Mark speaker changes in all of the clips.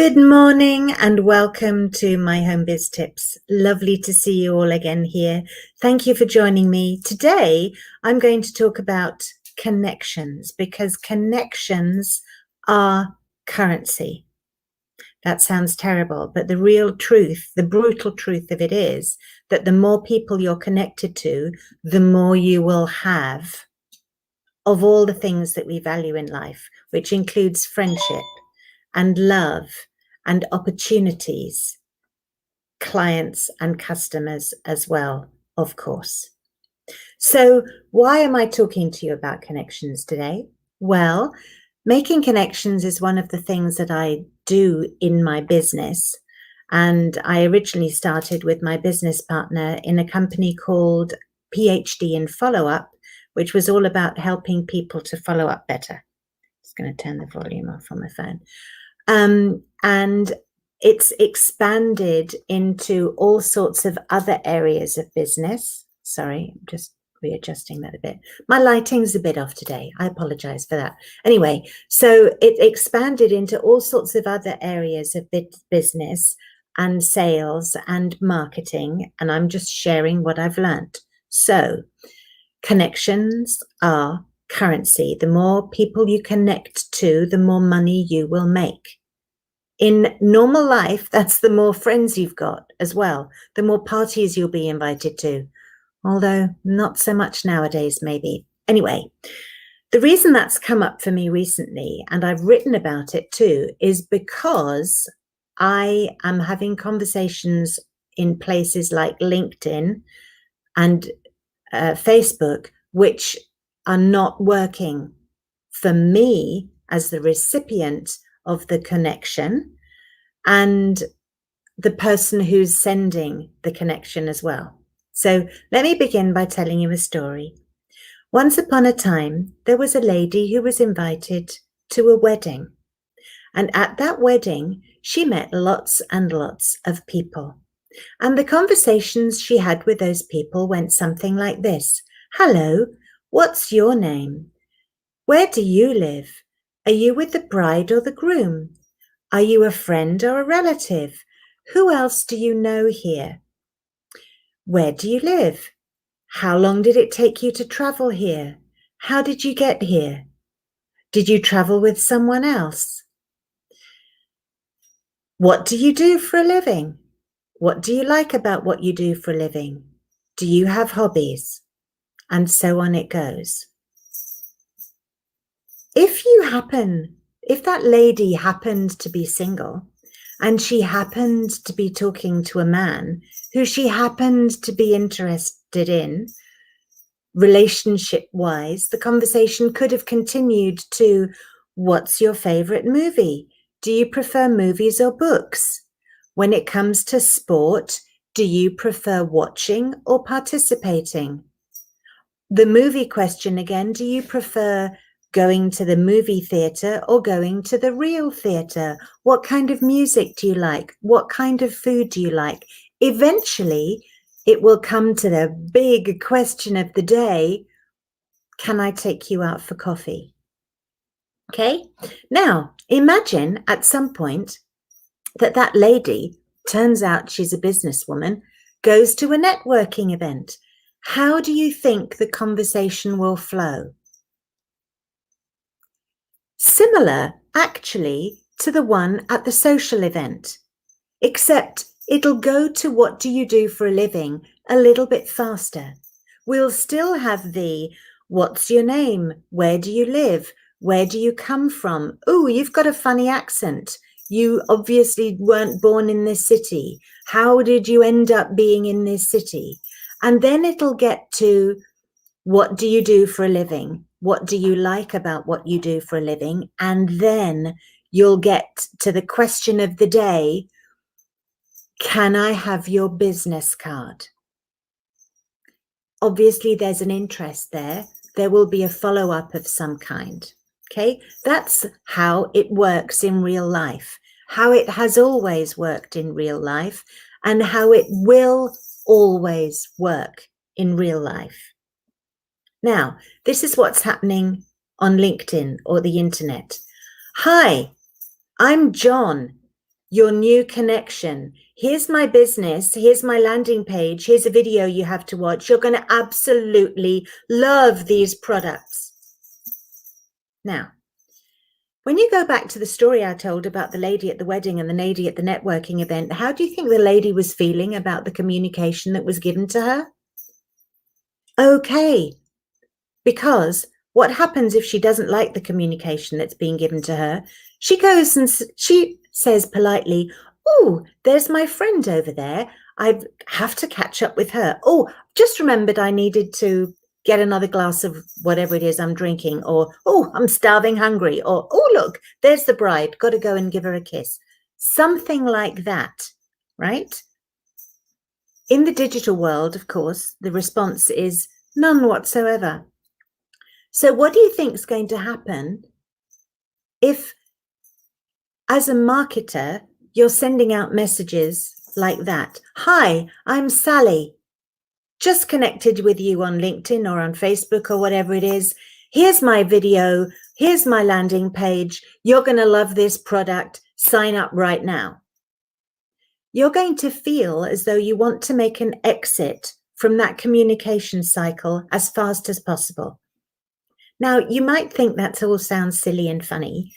Speaker 1: Good morning and welcome to my Home Biz Tips. Lovely to see you all again here. Thank you for joining me. Today, I'm going to talk about connections because connections are currency. That sounds terrible, but the real truth, the brutal truth of it is that the more people you're connected to, the more you will have of all the things that we value in life, which includes friendship and love and opportunities, clients and customers as well, of course. So why am I talking to you about connections today? Well, making connections is one of the things that I do in my business. And I originally started with my business partner in a company called PhD in Follow-Up, which was all about helping people to follow up better. Just going to turn the volume off on my phone. And it's expanded into all sorts of other areas of business. Sorry, I'm just readjusting that a bit. My lighting's a bit off today. I apologize for that. Anyway, so it expanded into all sorts of other areas of business and sales and marketing. And I'm just sharing what I've learned. So connections are currency. The more people you connect to, the more money you will make. In normal life, that's the more friends you've got as well, the more parties you'll be invited to, although not so much nowadays, maybe. Anyway, the reason that's come up for me recently, and I've written about it too, is because I am having conversations in places like LinkedIn and Facebook, which are not working for me as the recipient of the connection and the person who's sending the connection as well. So let me begin by telling you a story. Once upon a time, there was a lady who was invited to a wedding. And at that wedding, she met lots and lots of people. And the conversations she had with those people went something like this. Hello, what's your name? Where do you live? Are you with the bride or the groom? Are you a friend or a relative? Who else do you know here? Where do you live? How long did it take you to travel here? How did you get here? Did you travel with someone else? What do you do for a living? What do you like about what you do for a living? Do you have hobbies? And so on it goes. If that lady happened to be single and she happened to be talking to a man who she happened to be interested in, relationship-wise, the conversation could have continued to, what's your favorite movie? Do you prefer movies or books? When it comes to sport, do you prefer watching or participating? The movie question again, do you prefer going to the movie theater or going to the real theater? What kind of music do you like? What kind of food do you like? Eventually, it will come to the big question of the day, can I take you out for coffee? Okay, now imagine at some point that lady, turns out she's a businesswoman, goes to a networking event. How do you think the conversation will flow? Similar, actually, to the one at the social event, except it'll go to what do you do for a living a little bit faster. We'll still have the what's your name? Where do you live? Where do you come from? Oh, you've got a funny accent. You obviously weren't born in this city. How did you end up being in this city? And then it'll get to what do you do for a living? What do you like about what you do for a living? And then you'll get to the question of the day, can I have your business card? Obviously, there's an interest there. There will be a follow-up of some kind. Okay, that's how it works in real life, how it has always worked in real life, and how it will always work in real life. Now, this is what's happening on LinkedIn or the internet. Hi, I'm John. your new connection. Here's my business. Here's my landing page. Here's a video you have to watch. You're going to absolutely love these products. Now, when you go back to the story I told about the lady at the wedding and the lady at the networking event, how do you think the lady was feeling about the communication that was given to her? Okay, because what happens if she doesn't like the communication that's being given to her? She goes and she says politely, oh, there's my friend over there. I have to catch up with her. Oh, just remembered I needed to get another glass of whatever it is I'm drinking, or, oh, I'm starving hungry, or, oh, look, there's the bride, got to go and give her a kiss. Something like that, right? In the digital world, of course, the response is none whatsoever. So what do you think is going to happen if, as a marketer, you're sending out messages like that? Hi, I'm Sally. Just connected with you on LinkedIn or on Facebook or whatever it is. Here's my video. Here's my landing page. You're going to love this product. Sign up right now. You're going to feel as though you want to make an exit from that communication cycle as fast as possible. Now, you might think that all sounds silly and funny,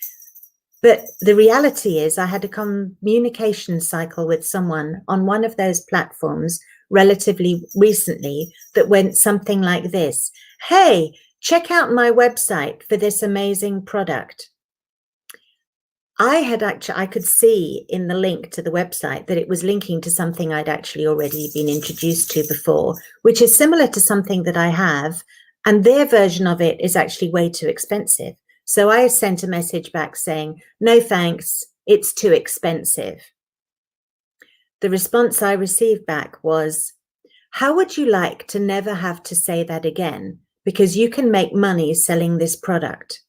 Speaker 1: but the reality is I had a communication cycle with someone on one of those platforms relatively recently that went something like this. Hey, check out my website for this amazing product. I could see in the link to the website that it was linking to something I'd actually already been introduced to before, which is similar to something that I have, and their version of it is actually way too expensive. So I sent a message back saying, no thanks, it's too expensive. The response I received back was, how would you like to never have to say that again? Because you can make money selling this product.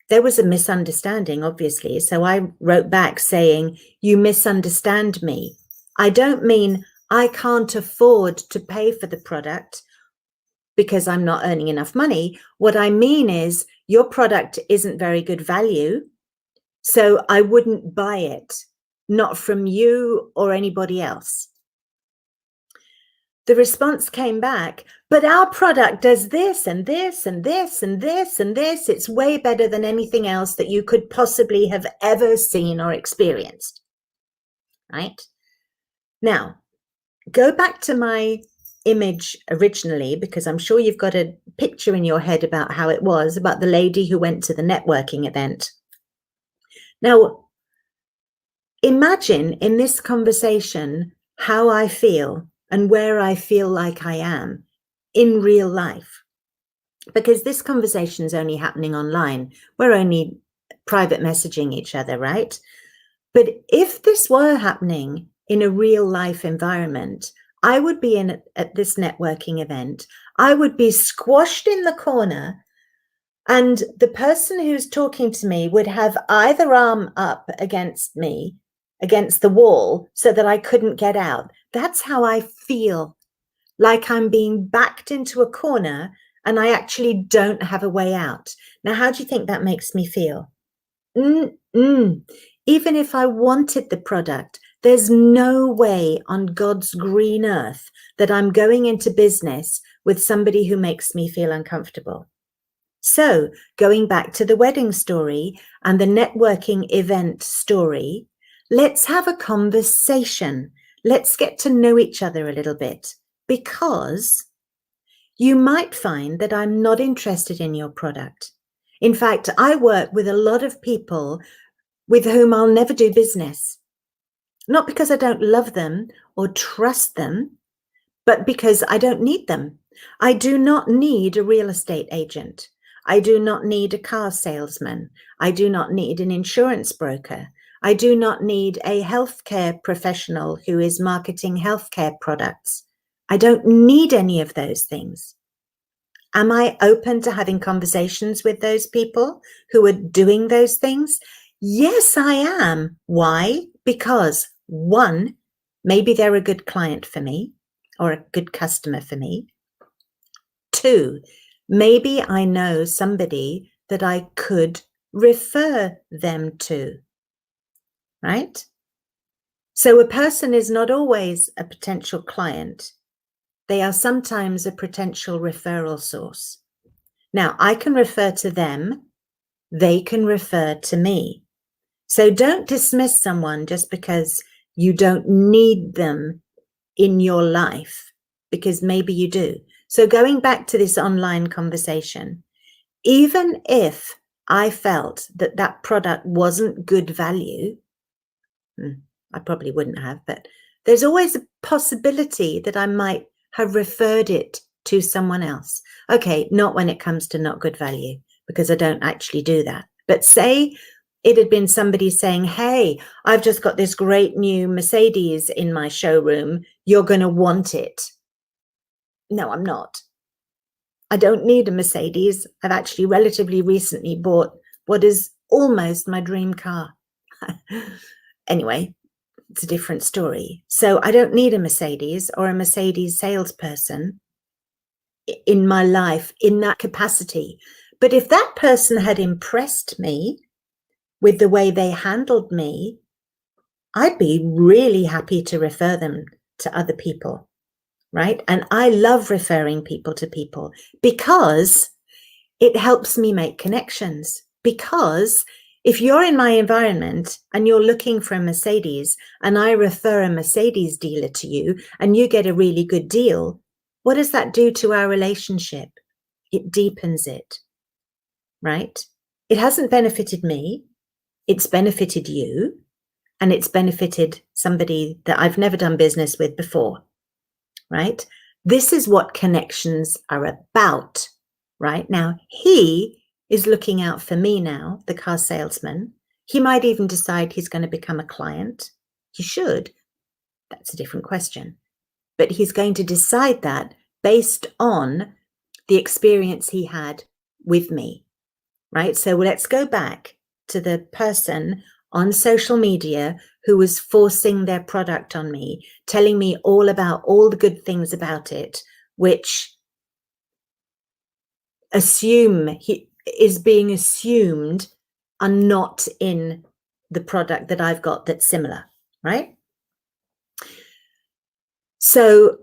Speaker 1: There was a misunderstanding, obviously. So I wrote back saying, you misunderstand me. I don't mean I can't afford to pay for the product because I'm not earning enough money. What I mean is your product isn't very good value, so I wouldn't buy it, not from you or anybody else. The response came back, but our product does this and this and this and this and this. It's way better than anything else that you could possibly have ever seen or experienced, right? Now, go back to my image originally, because I'm sure you've got a picture in your head about how it was, about the lady who went to the networking event. Now, imagine in this conversation how I feel and where I feel like I am in real life, because this conversation is only happening online. We're only private messaging each other, right? But if this were happening in a real life environment, I would be at this networking event. I would be squashed in the corner, and the person who's talking to me would have either arm up against me, against the wall, so that I couldn't get out. That's how I feel, like I'm being backed into a corner and I actually don't have a way out. Now, how do you think that makes me feel? Even if I wanted the product, there's no way on God's green earth that I'm going into business with somebody who makes me feel uncomfortable. So going back to the wedding story and the networking event story, let's have a conversation. Let's get to know each other a little bit, because you might find that I'm not interested in your product. In fact, I work with a lot of people with whom I'll never do business. Not because I don't love them or trust them, but because I don't need them. I do not need a real estate agent. I do not need a car salesman. I do not need an insurance broker. I do not need a healthcare professional who is marketing healthcare products. I don't need any of those things. Am I open to having conversations with those people who are doing those things? Yes, I am. Why? Because one, maybe they're a good client for me or a good customer for me. Two, maybe I know somebody that I could refer them to. right? So a person is not always a potential client. They are sometimes a potential referral source. Now, I can refer to them. They can refer to me. So don't dismiss someone just because you don't need them in your life, because maybe you do. So going back to this online conversation, even if I felt that that product wasn't good value, I probably wouldn't have, but there's always a possibility that I might have referred it to someone else. Okay, not when it comes to not good value, because I don't actually do that. But say it had been somebody saying, hey, I've just got this great new Mercedes in my showroom. You're going to want it. No, I'm not. I don't need a Mercedes. I've actually relatively recently bought what is almost my dream car. Anyway, it's a different story. So I don't need a Mercedes or a Mercedes salesperson in my life in that capacity. But if that person had impressed me with the way they handled me, I'd be really happy to refer them to other people, right? And I love referring people to people because it helps me make connections. Because if you're in my environment and you're looking for a Mercedes and I refer a Mercedes dealer to you and you get a really good deal, what does that do to our relationship? It deepens it, right? It hasn't benefited me. It's benefited you, and it's benefited somebody that I've never done business with before, right? This is what connections are about, right? Now, he is looking out for me now, the car salesman. He might even decide he's going to become a client. He should. That's a different question. But he's going to decide that based on the experience he had with me, right? So let's go back to the person on social media who was forcing their product on me, telling me all about all the good things about it, which is being assumed are not in the product that I've got that's similar, right? So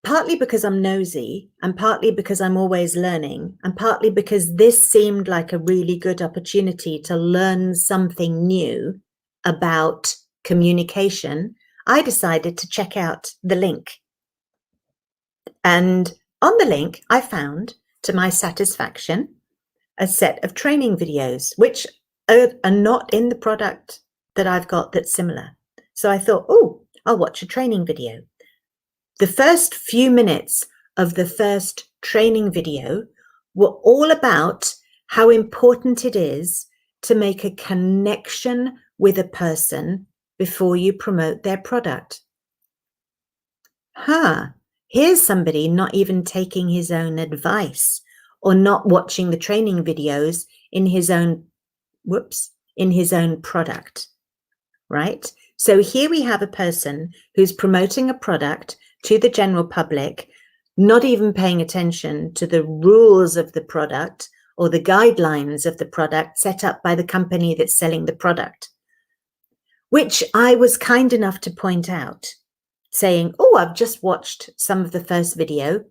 Speaker 1: partly because I'm nosy, and partly because I'm always learning, and partly because this seemed like a really good opportunity to learn something new about communication, I decided to check out the link. And on the link, I found, to my satisfaction, a set of training videos, which are not in the product that I've got that's similar. So I thought, oh, I'll watch a training video. The first few minutes of the first training video were all about how important it is to make a connection with a person before you promote their product. Here's somebody not even taking his own advice or not watching the training videos in his own product, right? So here we have a person who's promoting a product to the general public, not even paying attention to the rules of the product or the guidelines of the product set up by the company that's selling the product, which I was kind enough to point out, saying, oh, I've just watched some of the first video.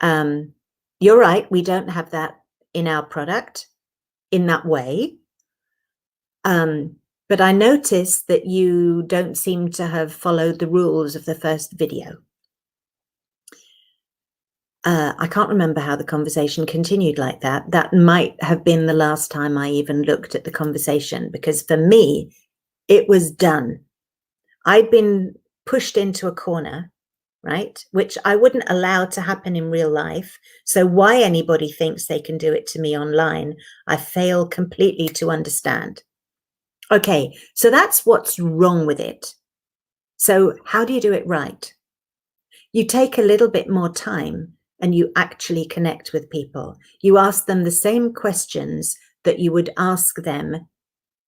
Speaker 1: You're right, we don't have that in our product in that way. But I noticed that you don't seem to have followed the rules of the first video. I can't remember how the conversation continued like that. That might have been the last time I even looked at the conversation, because for me, it was done. I'd been pushed into a corner, right? Which I wouldn't allow to happen in real life. So why anybody thinks they can do it to me online, I fail completely to understand. Okay, so that's what's wrong with it. So how do you do it right? You take a little bit more time and you actually connect with people. You ask them the same questions that you would ask them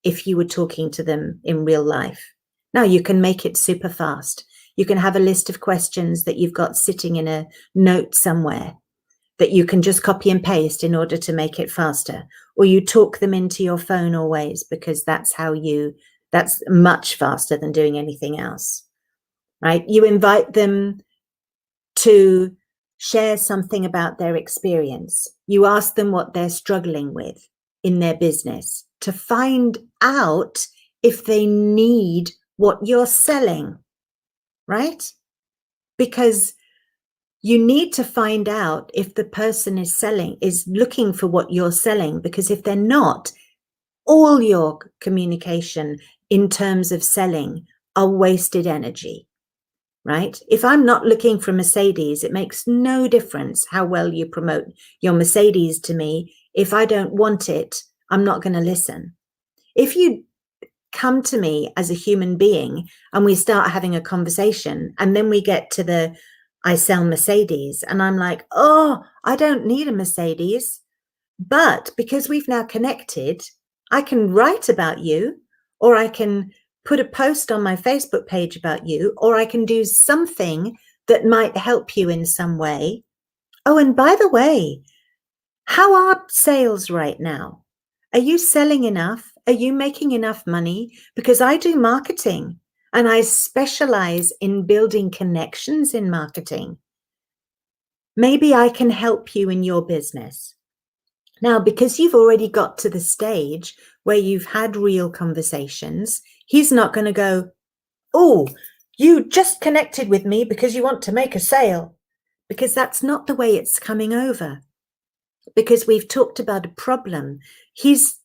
Speaker 1: if you were talking to them in real life. Now, you can make it super fast. You can have a list of questions that you've got sitting in a note somewhere that you can just copy and paste in order to make it faster. Or you talk them into your phone always, because that's how you That's much faster than doing anything else, right? You invite them to share something about their experience. You ask them what they're struggling with in their business to find out if they need what you're selling, right? Because you need to find out if the person is looking for what you're selling, because if they're not, all your communication in terms of selling are wasted energy, right? If I'm not looking for a Mercedes, it makes no difference how well you promote your Mercedes to me. If I don't want it, I'm not going to listen. If you come to me as a human being and we start having a conversation, and then we get to the I sell Mercedes, and I'm like, oh, I don't need a Mercedes. But because we've now connected, I can write about you, or I can put a post on my Facebook page about you, or I can do something that might help you in some way. Oh, and by the way, how are sales right now? Are you selling enough? Are you making enough money? Because I do marketing and I specialize in building connections in marketing. Maybe I can help you in your business. Now, because you've already got to the stage where you've had real conversations, he's not going to go, oh, you just connected with me because you want to make a sale. Because that's not the way it's coming over. Because we've talked about a problem.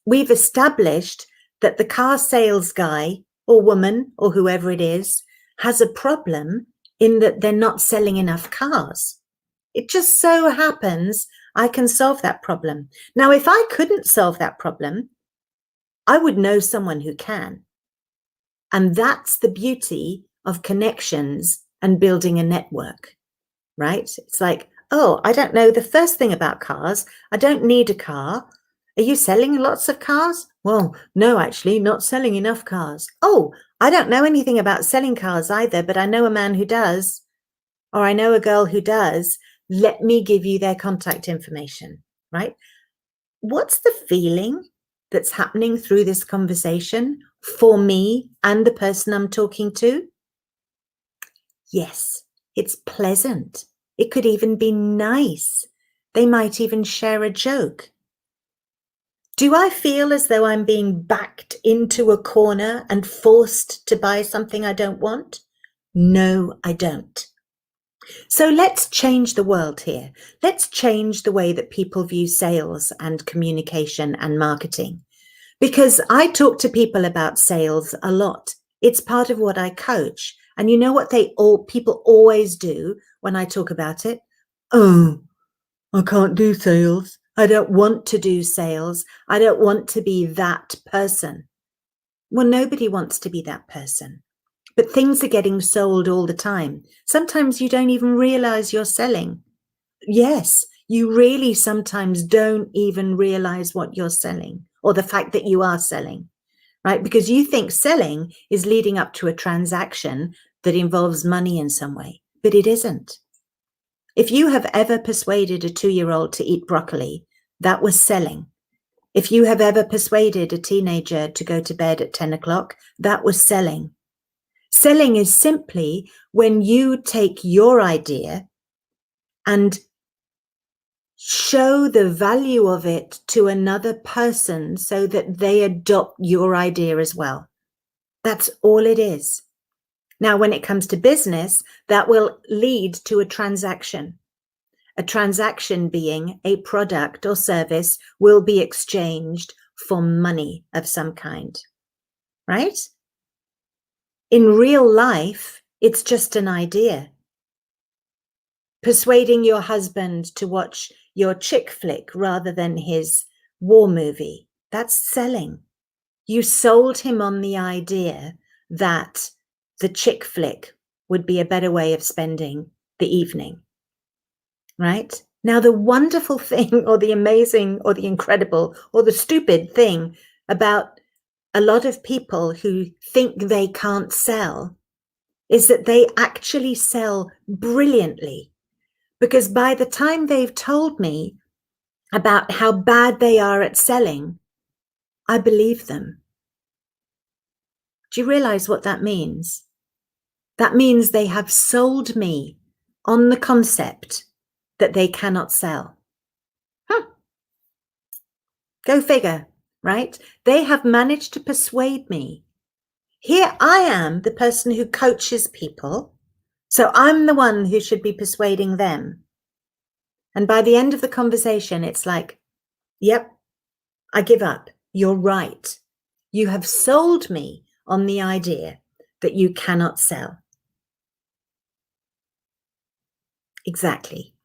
Speaker 1: We've established that the car sales guy or woman or whoever it is has a problem in that they're not selling enough cars. It just so happens I can solve that problem. Now, if I couldn't solve that problem, I would know someone who can. And that's the beauty of connections and building a network, right? It's like, oh, I don't know the first thing about cars. I don't need a car. Are you selling lots of cars? Well, no, actually, not selling enough cars. Oh, I don't know anything about selling cars either, but I know a man who does, or I know a girl who does. Let me give you their contact information, right? What's the feeling that's happening through this conversation for me and the person I'm talking to? Yes, it's pleasant. It could even be nice. They might even share a joke. Do I feel as though I'm being backed into a corner and forced to buy something I don't want? No, I don't. So let's change the world here. Let's change the way that people view sales and communication and marketing. Because I talk to people about sales a lot. It's part of what I coach. And you know what people always do when I talk about it? Oh, I can't do sales. I don't want to do sales. I don't want to be that person. Well, nobody wants to be that person. But things are getting sold all the time. Sometimes you don't even realize you're selling. Yes, you really sometimes don't even realize what you're selling, or the fact that you are selling, right? Because you think selling is leading up to a transaction that involves money in some way, but it isn't. If you have ever persuaded a 2-year-old to eat broccoli, that was selling. If you have ever persuaded a teenager to go to bed at 10 o'clock, that was selling. Selling is simply when you take your idea and show the value of it to another person so that they adopt your idea as well. That's all it is. Now, when it comes to business, that will lead to a transaction. A transaction being a product or service will be exchanged for money of some kind, right? In real life, it's just an idea. Persuading your husband to watch your chick flick rather than his war movie, that's selling. You sold him on the idea that the chick flick would be a better way of spending the evening, right? Now, the wonderful thing, or the amazing, or the incredible, or the stupid thing about a lot of people who think they can't sell is that they actually sell brilliantly. Because by the time they've told me about how bad they are at selling, I believe them. Do you realize what that means? That means they have sold me on the concept that they cannot sell. Go figure, right? They have managed to persuade me. Here I am, the person who coaches people. So I'm the one who should be persuading them. And by the end of the conversation, it's like, yep, I give up. You're right. You have sold me on the idea that you cannot sell. Exactly.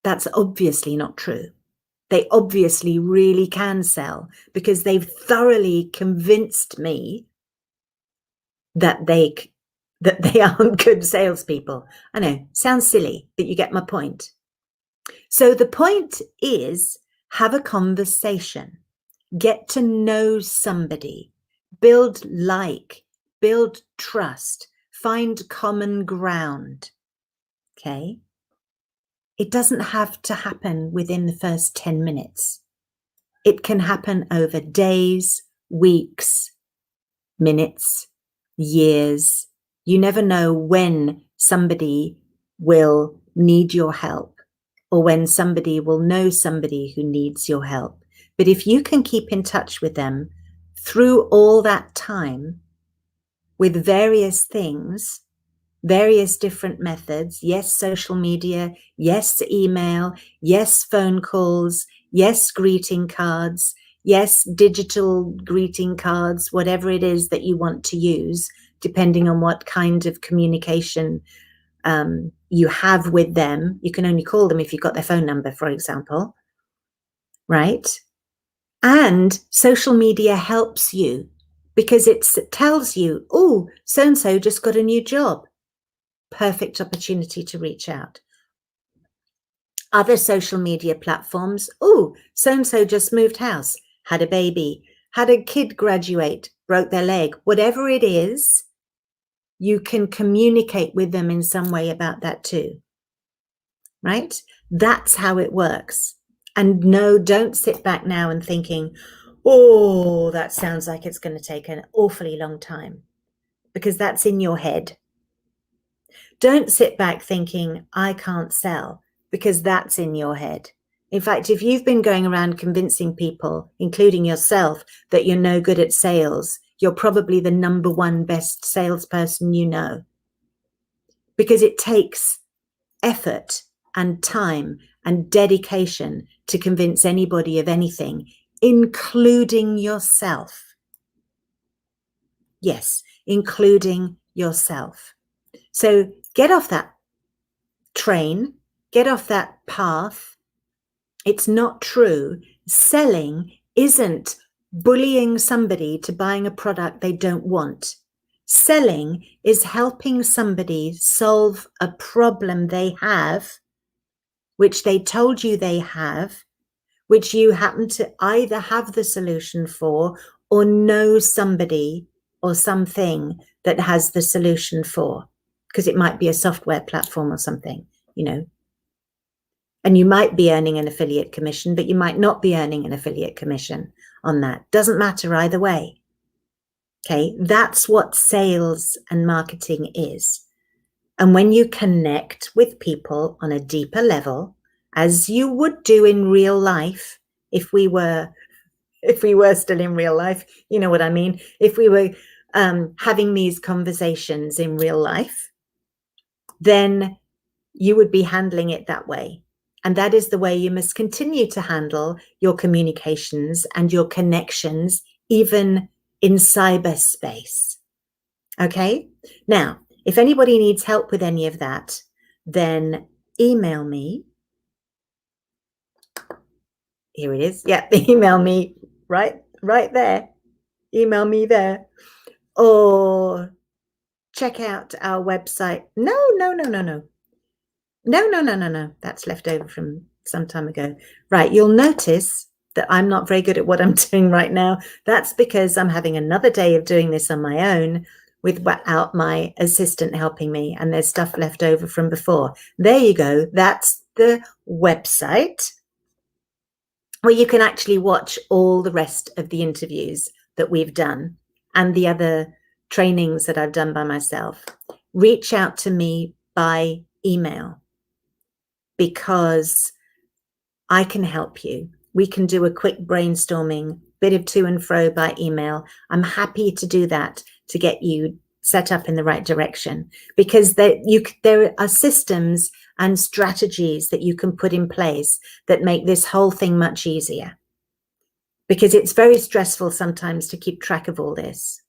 Speaker 1: That's obviously not true. They obviously really can sell because they've thoroughly convinced me that they aren't good salespeople. I know, sounds silly, but you get my point. So the point is, have a conversation, get to know somebody, build trust, find common ground. Okay. It doesn't have to happen within the first 10 minutes. It can happen over days, weeks, minutes, years. You never know when somebody will need your help or when somebody will know somebody who needs your help. But if you can keep in touch with them through all that time with various things, various different methods, yes, social media, yes, email, yes, phone calls, yes, greeting cards, yes, digital greeting cards, whatever it is that you want to use, depending on what kind of communication you have with them. You can only call them if you've got their phone number, for example, right? And social media helps you because it tells you, oh, so-and-so just got a new job. Perfect opportunity to reach out. Other social media platforms, oh, so-and-so just moved house, had a baby, had a kid graduate, broke their leg, whatever it is, you can communicate with them in some way about that too, right? That's how it works. And no, don't sit back now and thinking, oh, that sounds like it's going to take an awfully long time, because that's in your head. Don't sit back thinking, I can't sell, because that's in your head. In fact, if you've been going around convincing people, including yourself, that you're no good at sales, you're probably the number one best salesperson you know. Because it takes effort and time and dedication to convince anybody of anything, including yourself. Yes, including yourself. So get off that train, get off that path. It's not true. Selling isn't bullying somebody to buying a product they don't want. Selling is helping somebody solve a problem they have, which they told you they have, which you happen to either have the solution for or know somebody or something that has the solution for, because it might be a software platform or something, you know. And you might be earning an affiliate commission, but you might not be earning an affiliate commission on that. Doesn't matter either way. Okay, that's what sales and marketing is. And when you connect with people on a deeper level, as you would do in real life, if we were still in real life, you know what I mean? If we were having these conversations in real life, then you would be handling it that way. And that is the way you must continue to handle your communications and your connections, even in cyberspace. Okay? Now, if anybody needs help with any of that, then email me. Here it is. Yeah, email me right there. Email me there. Or check out our website. No. That's left over from some time ago. Right, you'll notice that I'm not very good at what I'm doing right now. That's because I'm having another day of doing this on my own without my assistant helping me, and there's stuff left over from before. There you go. That's the website where you can actually watch all the rest of the interviews that we've done and the other trainings that I've done by myself, reach out to me by email, because I can help you. We can do a quick brainstorming, bit of to and fro by email. I'm happy to do that to get you set up in the right direction, because there are systems and strategies that you can put in place that make this whole thing much easier, because it's very stressful sometimes to keep track of all this.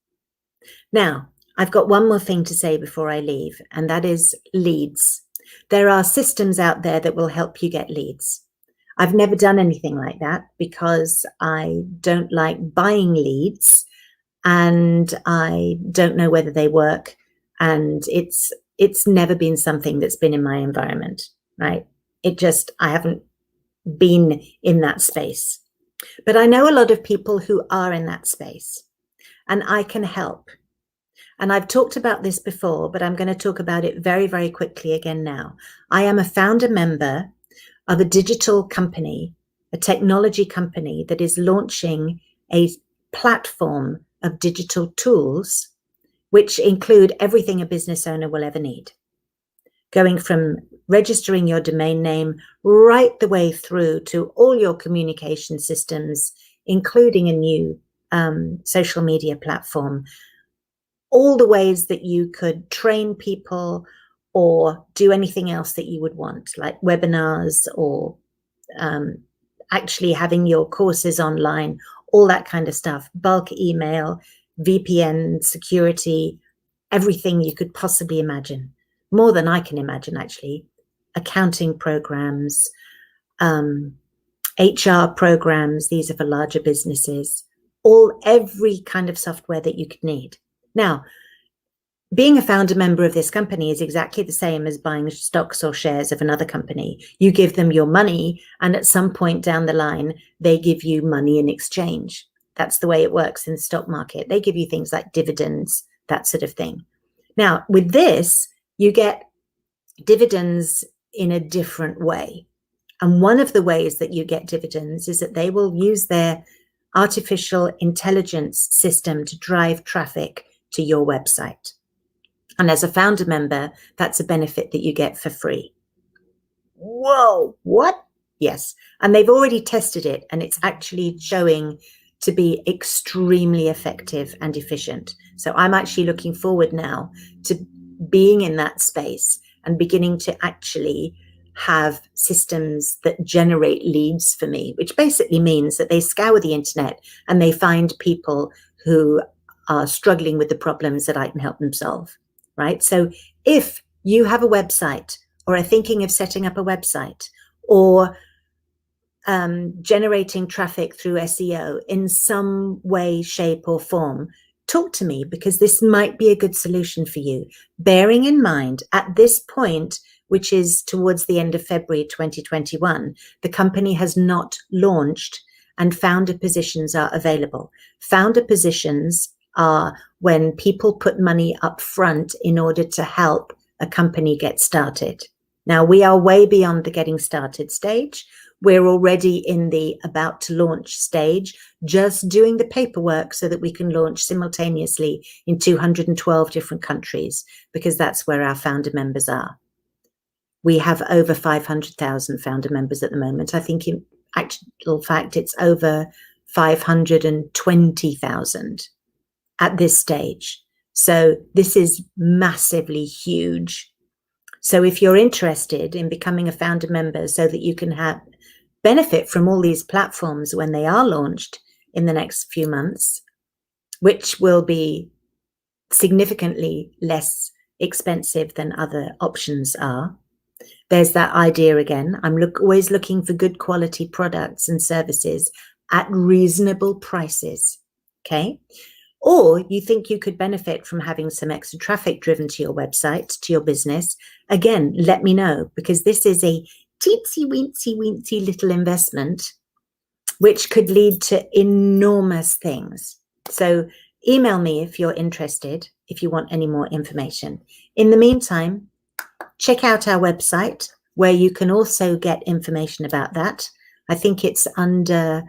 Speaker 1: Now, I've got one more thing to say before I leave, and that is leads. There are systems out there that will help you get leads. I've never done anything like that because I don't like buying leads, and I don't know whether they work, and it's never been something that's been in my environment, right? I haven't been in that space. But I know a lot of people who are in that space, and I can help. And I've talked about this before, but I'm going to talk about it very, very quickly again now. I am a founder member of a digital company, a technology company that is launching a platform of digital tools, which include everything a business owner will ever need, going from registering your domain name right the way through to all your communication systems, including a new social media platform, all the ways that you could train people or do anything else that you would want, like webinars or actually having your courses online, all that kind of stuff, bulk email, VPN, security, everything you could possibly imagine, more than I can imagine, actually. Accounting programs, HR programs, these are for larger businesses, every kind of software that you could need. Now, being a founder member of this company is exactly the same as buying stocks or shares of another company. You give them your money, and at some point down the line, they give you money in exchange. That's the way it works in the stock market. They give you things like dividends, that sort of thing. Now, with this, you get dividends in a different way. And one of the ways that you get dividends is that they will use their artificial intelligence system to drive traffic to your website. And as a founder member, that's a benefit that you get for free. Whoa, what? Yes. And they've already tested it, and it's actually showing to be extremely effective and efficient. So I'm actually looking forward now to being in that space and beginning to actually have systems that generate leads for me, which basically means that they scour the internet and they find people who are struggling with the problems that I can help them solve, right? So if you have a website or are thinking of setting up a website or generating traffic through SEO in some way, shape or form, talk to me, because this might be a good solution for you. Bearing in mind, at this point, which is towards the end of February 2021, the company has not launched and founder positions are available. Founder positions are when people put money up front in order to help a company get started. Now, we are way beyond the getting started stage. We're already in the about to launch stage, just doing the paperwork so that we can launch simultaneously in 212 different countries, because that's where our founder members are. We have over 500,000 founder members at the moment. I think in actual fact, it's over 520,000 at this stage. So this is massively huge. So if you're interested in becoming a founder member so that you can benefit from all these platforms when they are launched in the next few months, which will be significantly less expensive than other options are. There's that idea again. I'm always looking for good quality products and services at reasonable prices, okay? Or you think you could benefit from having some extra traffic driven to your website, to your business. Again, let me know, because this is a teensy-weensy little investment which could lead to enormous things. So email me if you're interested, if you want any more information. In the meantime, check out our website where you can also get information about that. I think it's under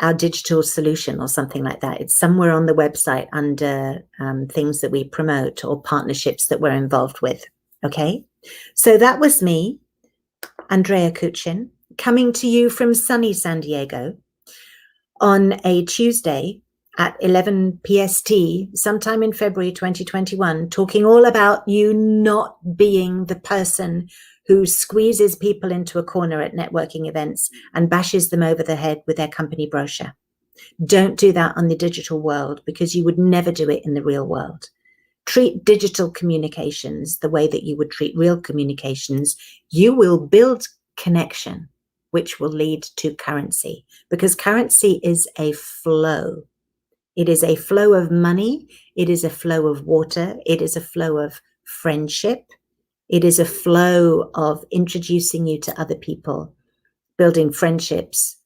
Speaker 1: our digital solution or something like that. It's somewhere on the website under things that we promote or partnerships that we're involved with. Okay, so that was me, Andrea Koochin, coming to you from sunny San Diego on a Tuesday at 11 PST, sometime in February 2021, talking all about you not being the person who squeezes people into a corner at networking events and bashes them over the head with their company brochure. Don't do that on the digital world, because you would never do it in the real world. Treat digital communications the way that you would treat real communications. You will build connection, which will lead to currency, because currency is a flow. It is a flow of money. It is a flow of water. It is a flow of friendship. It is a flow of introducing you to other people, building friendships,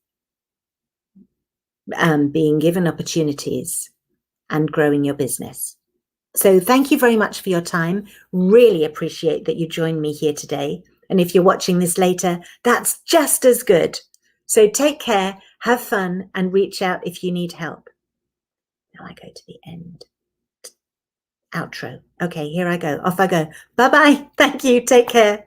Speaker 1: being given opportunities, and growing your business. So thank you very much for your time. Really appreciate that you joined me here today. And if you're watching this later, that's just as good. So take care, have fun, and reach out if you need help. Now I go to the end. Outro. Okay, here I go. Off I go. Bye-bye. Thank you. Take care.